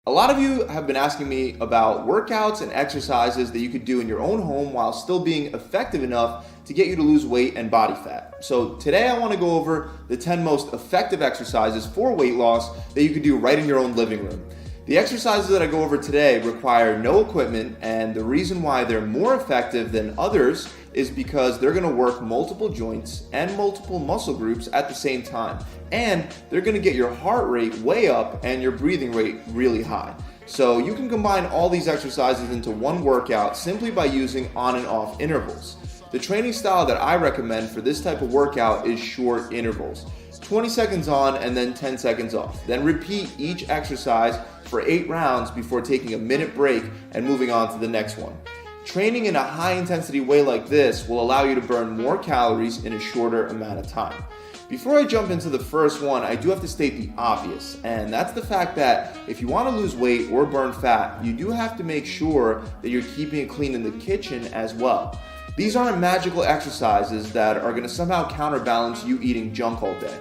A lot of you have been asking me about workouts and exercises that you could do in your own home while still being effective enough to get you to lose weight and body fat. So today I want to go over the 10 most effective exercises for weight loss that you could do right in your own living room. The exercises that I go over today require no equipment, and the reason why they're more effective than others is because they're going to work multiple joints and multiple muscle groups at the same time. And they're going to get your heart rate way up and your breathing rate really high. So you can combine all these exercises into one workout simply by using on and off intervals. The training style that I recommend for this type of workout is short intervals. 20 seconds on and then 10 seconds off. Then repeat each exercise for 8 rounds before taking a minute break and moving on to the next one. Training in a high intensity way like this will allow you to burn more calories in a shorter amount of time. Before I jump into the first one, I do have to state the obvious, and that's the fact that if you want to lose weight or burn fat, you do have to make sure that you're keeping it clean in the kitchen as well. These aren't magical exercises that are going to somehow counterbalance you eating junk all day.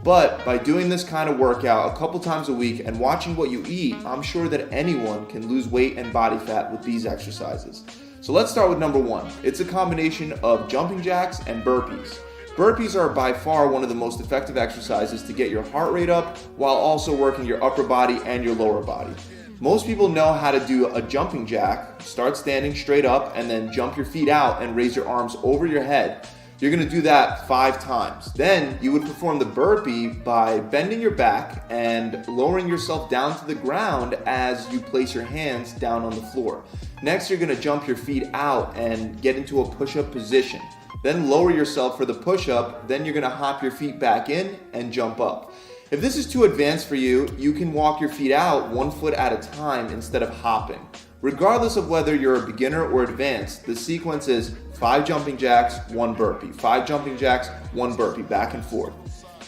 But by doing this kind of workout a couple times a week and watching what you eat, I'm sure that anyone can lose weight and body fat with these exercises. So let's start with number 1. It's a combination of jumping jacks and burpees. Burpees are by far one of the most effective exercises to get your heart rate up while also working your upper body and your lower body. Most people know how to do a jumping jack. Start standing straight up and then jump your feet out and raise your arms over your head. You're going to do that 5 times. Then you would perform the burpee by bending your back and lowering yourself down to the ground as you place your hands down on the floor. Next, you're going to jump your feet out and get into a push-up position. Then lower yourself for the push-up. Then you're going to hop your feet back in and jump up. If this is too advanced for you, you can walk your feet out 1 foot at a time instead of hopping. Regardless of whether you're a beginner or advanced, the sequence is 5 jumping jacks, 1 burpee, 5 jumping jacks, 1 burpee, back and forth.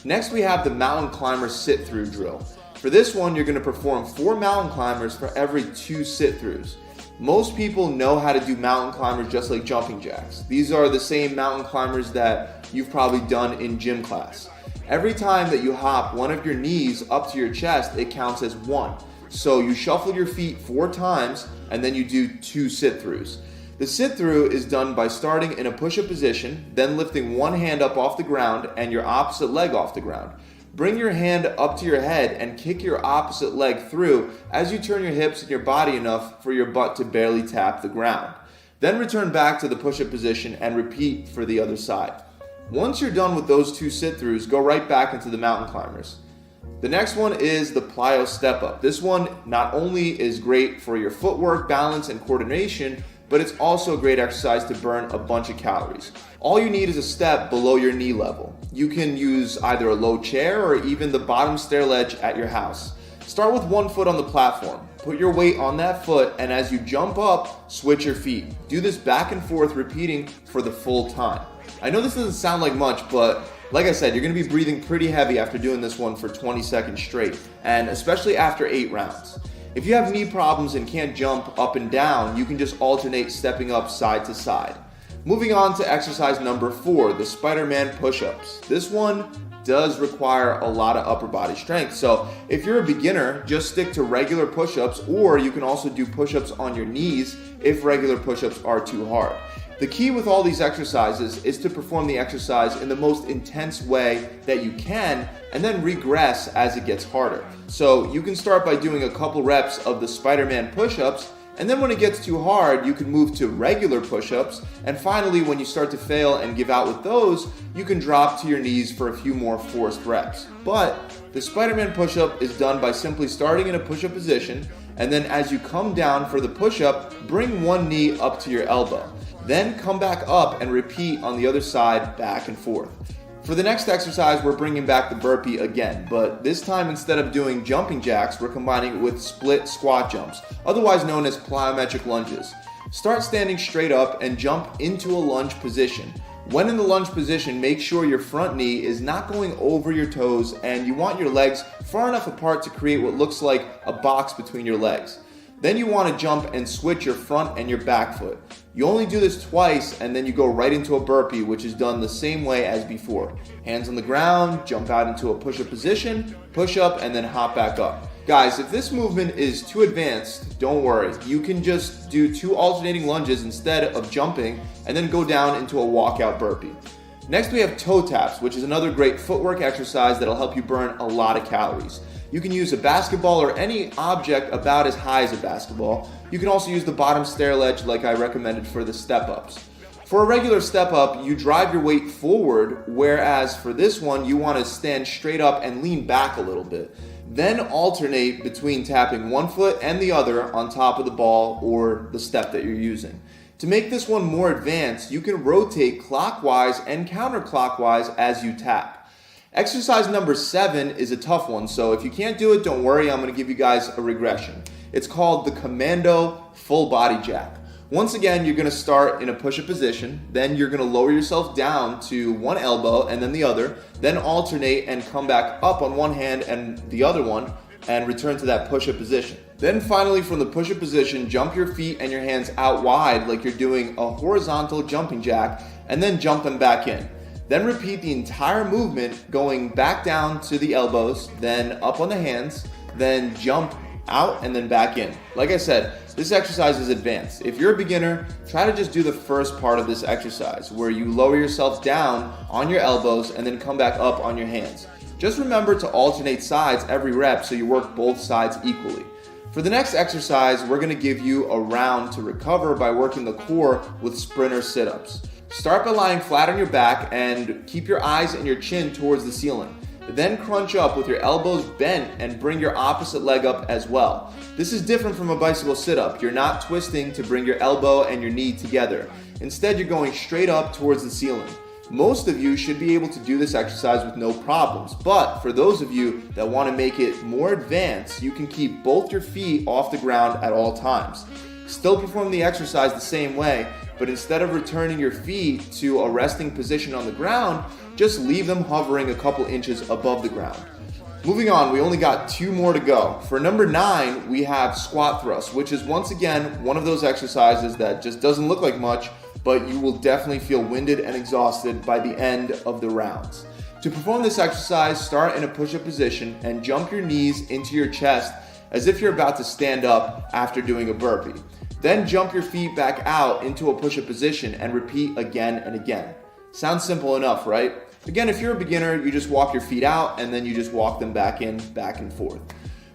Next, we have the mountain climber sit-through drill. For this one, you're going to perform 4 mountain climbers for every 2 sit-throughs. Most people know how to do mountain climbers just like jumping jacks. These are the same mountain climbers that you've probably done in gym class. Every time that you hop one of your knees up to your chest, it counts as 1. So you shuffle your feet 4 times and then you do 2 sit-throughs. The sit-through is done by starting in a push-up position, then lifting one hand up off the ground and your opposite leg off the ground. Bring your hand up to your head and kick your opposite leg through as you turn your hips and your body enough for your butt to barely tap the ground. Then return back to the push-up position and repeat for the other side. Once you're done with those 2 sit-throughs, go right back into the mountain climbers. The next one is the plyo step-up. This one not only is great for your footwork, balance, and coordination, but it's also a great exercise to burn a bunch of calories. All you need is a step below your knee level. You can use either a low chair or even the bottom stair ledge at your house. Start with 1 foot on the platform. Put your weight on that foot, and as you jump up, switch your feet. Do this back and forth, repeating for the full time. I know this doesn't sound like much, but like I said, you're going to be breathing pretty heavy after doing this one for 20 seconds straight, and especially after 8 rounds. If you have knee problems and can't jump up and down, you can just alternate stepping up side to side. Moving on to exercise number 4, the Spider-Man push-ups. This one does require a lot of upper body strength, so if you're a beginner, just stick to regular push-ups, or you can also do push-ups on your knees if regular push-ups are too hard. The key with all these exercises is to perform the exercise in the most intense way that you can and then regress as it gets harder. So you can start by doing a couple reps of the Spider-Man push-ups, and then when it gets too hard, you can move to regular push-ups, and finally when you start to fail and give out with those, you can drop to your knees for a few more forced reps. But the Spider-Man push-up is done by simply starting in a push-up position, and then as you come down for the push-up, bring one knee up to your elbow. Then come back up and repeat on the other side, back and forth. For the next exercise, we're bringing back the burpee again, but this time instead of doing jumping jacks, we're combining it with split squat jumps, otherwise known as plyometric lunges. Start standing straight up and jump into a lunge position. When in the lunge position, make sure your front knee is not going over your toes and you want your legs far enough apart to create what looks like a box between your legs. Then you want to jump and switch your front and your back foot. You only do this twice and then you go right into a burpee, which is done the same way as before. Hands on the ground, jump out into a push-up position, push up, and then hop back up. Guys, if this movement is too advanced, don't worry. You can just do 2 alternating lunges instead of jumping and then go down into a walkout burpee. Next we have toe taps, which is another great footwork exercise that'll help you burn a lot of calories. You can use a basketball or any object about as high as a basketball. You can also use the bottom stair ledge like I recommended for the step-ups. For a regular step-up, you drive your weight forward, whereas for this one, you want to stand straight up and lean back a little bit. Then alternate between tapping one foot and the other on top of the ball or the step that you're using. To make this one more advanced, you can rotate clockwise and counterclockwise as you tap. Exercise number 7 is a tough one, so if you can't do it, don't worry, I'm going to give you guys a regression. It's called the Commando Full Body Jack. Once again, you're going to start in a push-up position, then you're going to lower yourself down to one elbow and then the other, then alternate and come back up on one hand and the other one, and return to that push-up position. Then finally, from the push-up position, jump your feet and your hands out wide like you're doing a horizontal jumping jack, and then jump them back in. Then repeat the entire movement, going back down to the elbows, then up on the hands, then jump out and then back in. Like I said, this exercise is advanced. If you're a beginner, try to just do the first part of this exercise where you lower yourself down on your elbows and then come back up on your hands. Just remember to alternate sides every rep so you work both sides equally. For the next exercise, we're going to give you a round to recover by working the core with sprinter sit-ups. Start by lying flat on your back and keep your eyes and your chin towards the ceiling. Then crunch up with your elbows bent and bring your opposite leg up as well. This is different from a bicycle sit-up. You're not twisting to bring your elbow and your knee together. Instead, you're going straight up towards the ceiling. Most of you should be able to do this exercise with no problems, but for those of you that want to make it more advanced, you can keep both your feet off the ground at all times. Still perform the exercise the same way, but instead of returning your feet to a resting position on the ground, just leave them hovering a couple inches above the ground. Moving on, we only got 2 more to go. For number 9, we have squat thrust, which is once again one of those exercises that just doesn't look like much, but you will definitely feel winded and exhausted by the end of the rounds. To perform this exercise, start in a push-up position and jump your knees into your chest as if you're about to stand up after doing a burpee. Then jump your feet back out into a push-up position and repeat again and again. Sounds simple enough, right? Again, if you're a beginner, you just walk your feet out and then you just walk them back in, back and forth.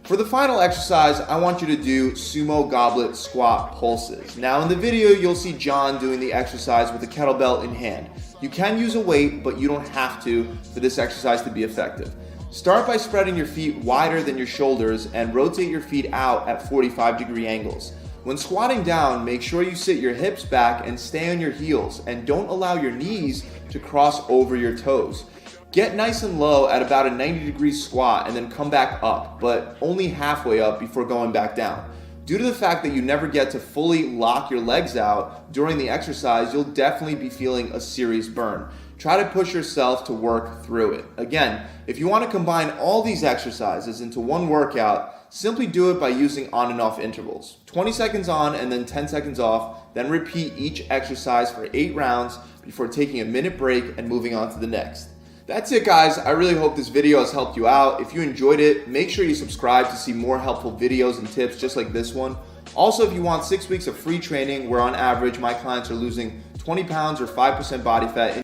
For the final exercise, I want you to do sumo goblet squat pulses. Now in the video, you'll see John doing the exercise with a kettlebell in hand. You can use a weight, but you don't have to for this exercise to be effective. Start by spreading your feet wider than your shoulders and rotate your feet out at 45-degree angles. When squatting down, make sure you sit your hips back and stay on your heels, and don't allow your knees to cross over your toes. Get nice and low at about a 90-degree squat and then come back up, but only halfway up before going back down. Due to the fact that you never get to fully lock your legs out during the exercise, you'll definitely be feeling a serious burn. Try to push yourself to work through it. Again, if you want to combine all these exercises into one workout, simply do it by using on and off intervals. 20 seconds on and then 10 seconds off, then repeat each exercise for 8 rounds before taking a minute break and moving on to the next. That's it, guys. I really hope this video has helped you out. If you enjoyed it, make sure you subscribe to see more helpful videos and tips just like this one. Also, if you want 6 weeks of free training where on average my clients are losing 20 pounds or 5% body fat